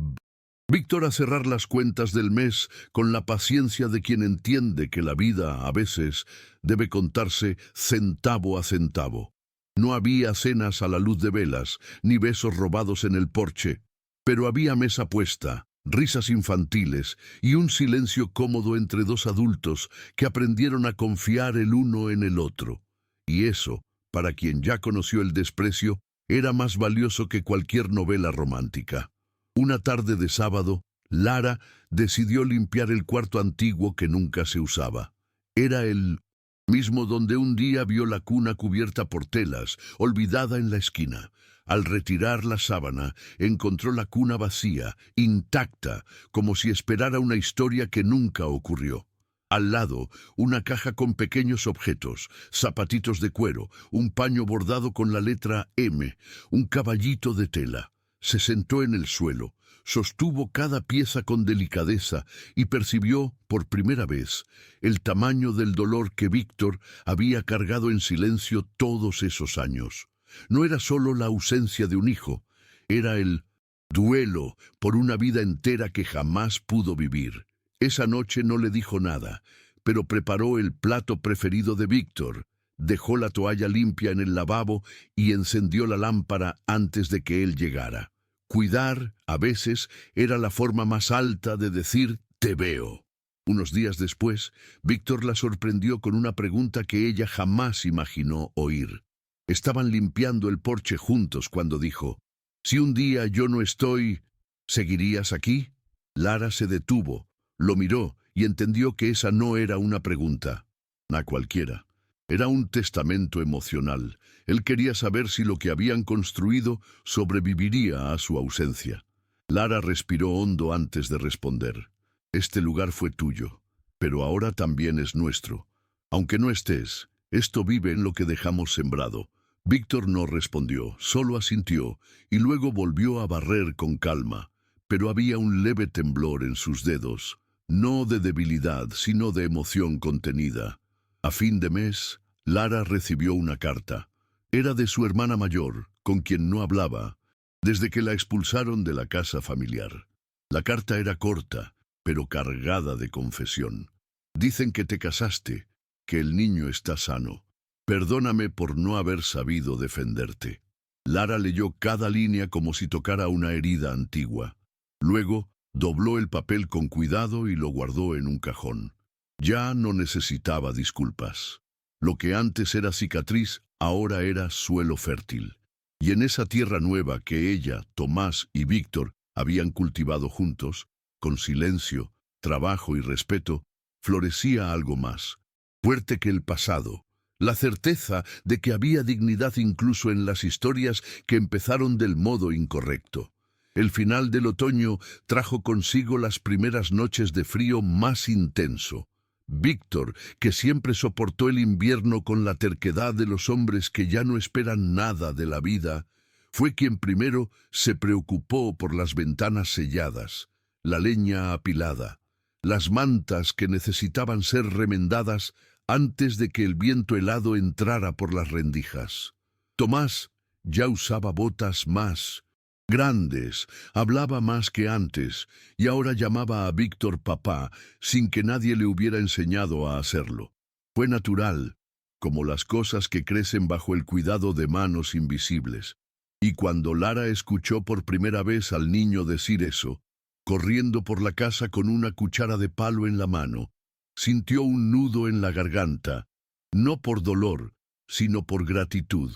Víctor a cerrar las cuentas del mes con la paciencia de quien entiende que la vida, a veces, debe contarse centavo a centavo. No había cenas a la luz de velas, ni besos robados en el porche, pero había mesa puesta, risas infantiles y un silencio cómodo entre dos adultos que aprendieron a confiar el uno en el otro. Y eso, para quien ya conoció el desprecio, era más valioso que cualquier novela romántica. Una tarde de sábado, Lara decidió limpiar el cuarto antiguo que nunca se usaba. Era el mismo donde un día vio la cuna cubierta por telas, olvidada en la esquina. Al retirar la sábana, encontró la cuna vacía, intacta, como si esperara una historia que nunca ocurrió. Al lado, una caja con pequeños objetos, zapatitos de cuero, un paño bordado con la letra M, un caballito de tela. Se sentó en el suelo, sostuvo cada pieza con delicadeza y percibió, por primera vez, el tamaño del dolor que Víctor había cargado en silencio todos esos años. No era solo la ausencia de un hijo, era el duelo por una vida entera que jamás pudo vivir. Esa noche no le dijo nada, pero preparó el plato preferido de Víctor, dejó la toalla limpia en el lavabo y encendió la lámpara antes de que él llegara. Cuidar, a veces, era la forma más alta de decir «te veo». Unos días después, Víctor la sorprendió con una pregunta que ella jamás imaginó oír. Estaban limpiando el porche juntos cuando dijo «Si un día yo no estoy, ¿seguirías aquí?». Lara se detuvo, lo miró y entendió que esa no era una pregunta, a cualquiera. Era un testamento emocional. Él quería saber si lo que habían construido sobreviviría a su ausencia. Lara respiró hondo antes de responder. Este lugar fue tuyo, pero ahora también es nuestro. Aunque no estés, esto vive en lo que dejamos sembrado. Víctor no respondió, solo asintió, y luego volvió a barrer con calma. Pero había un leve temblor en sus dedos, no de debilidad, sino de emoción contenida. A fin de mes, Lara recibió una carta. Era de su hermana mayor, con quien no hablaba, desde que la expulsaron de la casa familiar. La carta era corta, pero cargada de confesión. Dicen que te casaste, que el niño está sano. Perdóname por no haber sabido defenderte. Lara leyó cada línea como si tocara una herida antigua. Luego, dobló el papel con cuidado y lo guardó en un cajón. Ya no necesitaba disculpas. Lo que antes era cicatriz, ahora era suelo fértil. Y en esa tierra nueva que ella, Tomás y Víctor habían cultivado juntos, con silencio, trabajo y respeto, florecía algo más, fuerte que el pasado, la certeza de que había dignidad incluso en las historias que empezaron del modo incorrecto. El final del otoño trajo consigo las primeras noches de frío más intenso. Víctor, que siempre soportó el invierno con la terquedad de los hombres que ya no esperan nada de la vida, fue quien primero se preocupó por las ventanas selladas, la leña apilada, las mantas que necesitaban ser remendadas antes de que el viento helado entrara por las rendijas. Tomás ya usaba botas más grandes, hablaba más que antes, y ahora llamaba a Víctor papá, sin que nadie le hubiera enseñado a hacerlo. Fue natural, como las cosas que crecen bajo el cuidado de manos invisibles. Y cuando Lara escuchó por primera vez al niño decir eso, corriendo por la casa con una cuchara de palo en la mano, sintió un nudo en la garganta, no por dolor, sino por gratitud.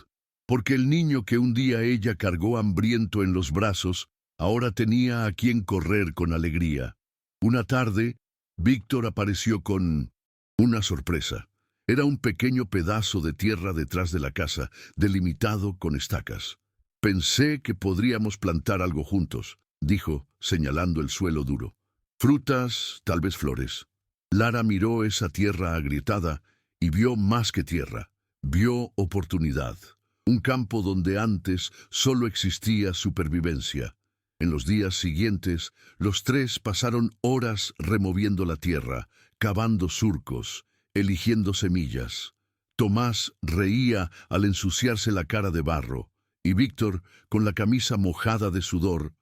Porque el niño que un día ella cargó hambriento en los brazos, ahora tenía a quien correr con alegría. Una tarde, Víctor apareció con una sorpresa. Era un pequeño pedazo de tierra detrás de la casa, delimitado con estacas. Pensé que podríamos plantar algo juntos, dijo, señalando el suelo duro. Frutas, tal vez flores. Lara miró esa tierra agrietada y vio más que tierra. Vio oportunidad. Un campo donde antes solo existía supervivencia. En los días siguientes, los tres pasaron horas removiendo la tierra, cavando surcos, eligiendo semillas. Tomás reía al ensuciarse la cara de barro, y Víctor, con la camisa mojada de sudor,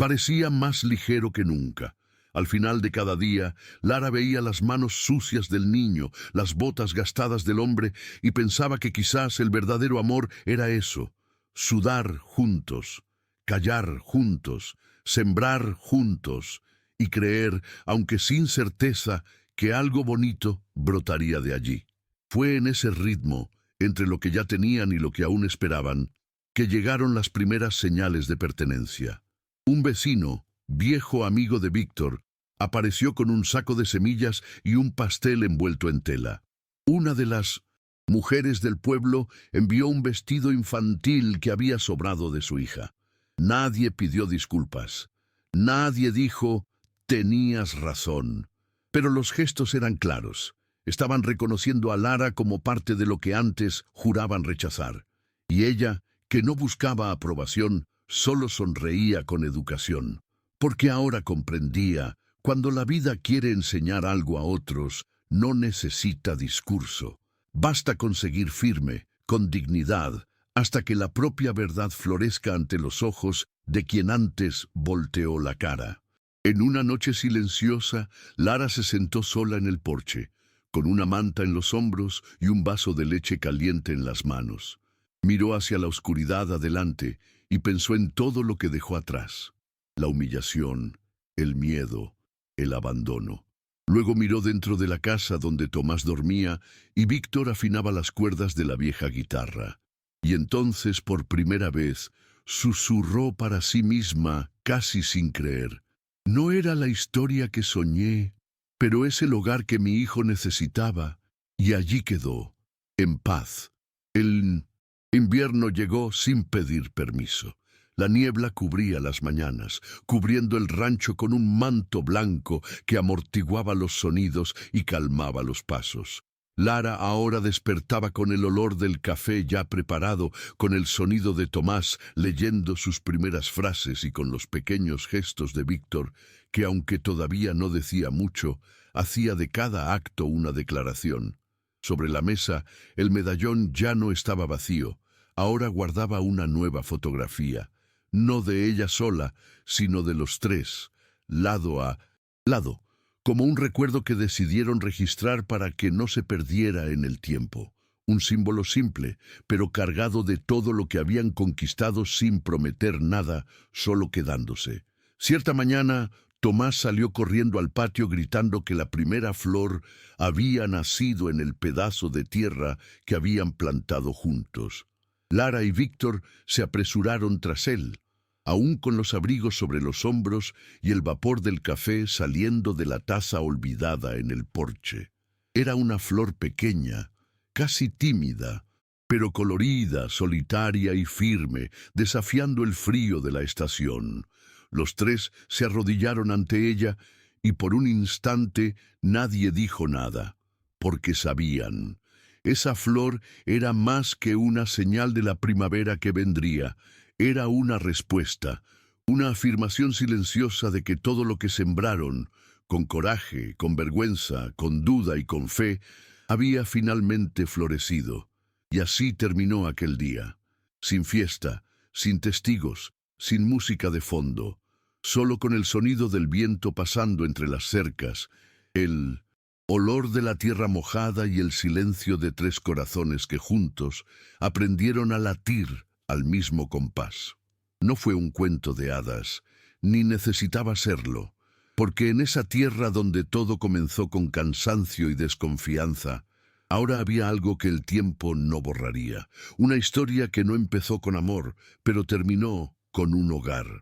Parecía más ligero que nunca. Al final de cada día, Lara veía las manos sucias del niño, las botas gastadas del hombre, y pensaba que quizás el verdadero amor era eso: sudar juntos, callar juntos, sembrar juntos, y creer, aunque sin certeza, que algo bonito brotaría de allí. Fue en ese ritmo, entre lo que ya tenían y lo que aún esperaban, que llegaron las primeras señales de pertenencia. Un vecino, viejo amigo de Víctor, apareció con un saco de semillas y un pastel envuelto en tela. Una de las mujeres del pueblo envió un vestido infantil que había sobrado de su hija. Nadie pidió disculpas. Nadie dijo: tenías razón. Pero los gestos eran claros. Estaban reconociendo a Lara como parte de lo que antes juraban rechazar. Y ella, que no buscaba aprobación, solo sonreía con educación. Porque ahora comprendía: cuando la vida quiere enseñar algo a otros, no necesita discurso. Basta con seguir firme, con dignidad, hasta que la propia verdad florezca ante los ojos de quien antes volteó la cara. En una noche silenciosa, Lara se sentó sola en el porche, con una manta en los hombros y un vaso de leche caliente en las manos. Miró hacia la oscuridad adelante y pensó en todo lo que dejó atrás: la humillación, el miedo, el abandono. Luego miró dentro de la casa donde Tomás dormía y Víctor afinaba las cuerdas de la vieja guitarra. Y entonces, por primera vez, susurró para sí misma, casi sin creer: no era la historia que soñé, pero es el hogar que mi hijo necesitaba. Y allí quedó, en paz. El invierno llegó sin pedir permiso. La niebla cubría las mañanas, cubriendo el rancho con un manto blanco que amortiguaba los sonidos y calmaba los pasos. Lara ahora despertaba con el olor del café ya preparado, con el sonido de Tomás leyendo sus primeras frases y con los pequeños gestos de Víctor, que aunque todavía no decía mucho, hacía de cada acto una declaración. Sobre la mesa, el medallón ya no estaba vacío. Ahora guardaba una nueva fotografía, no de ella sola, sino de los tres, lado a lado, como un recuerdo que decidieron registrar para que no se perdiera en el tiempo. Un símbolo simple, pero cargado de todo lo que habían conquistado sin prometer nada, solo quedándose. Cierta mañana, Tomás salió corriendo al patio gritando que la primera flor había nacido en el pedazo de tierra que habían plantado juntos. Lara y Víctor se apresuraron tras él, aún con los abrigos sobre los hombros y el vapor del café saliendo de la taza olvidada en el porche. Era una flor pequeña, casi tímida, pero colorida, solitaria y firme, desafiando el frío de la estación. Los tres se arrodillaron ante ella y por un instante nadie dijo nada, porque sabían: esa flor era más que una señal de la primavera que vendría. Era una respuesta, una afirmación silenciosa de que todo lo que sembraron, con coraje, con vergüenza, con duda y con fe, había finalmente florecido. Y así terminó aquel día, sin fiesta, sin testigos, sin música de fondo, solo con el sonido del viento pasando entre las cercas, el olor de la tierra mojada y el silencio de tres corazones que juntos aprendieron a latir al mismo compás. No fue un cuento de hadas, ni necesitaba serlo, porque en esa tierra donde todo comenzó con cansancio y desconfianza, ahora había algo que el tiempo no borraría, una historia que no empezó con amor, pero terminó con un hogar.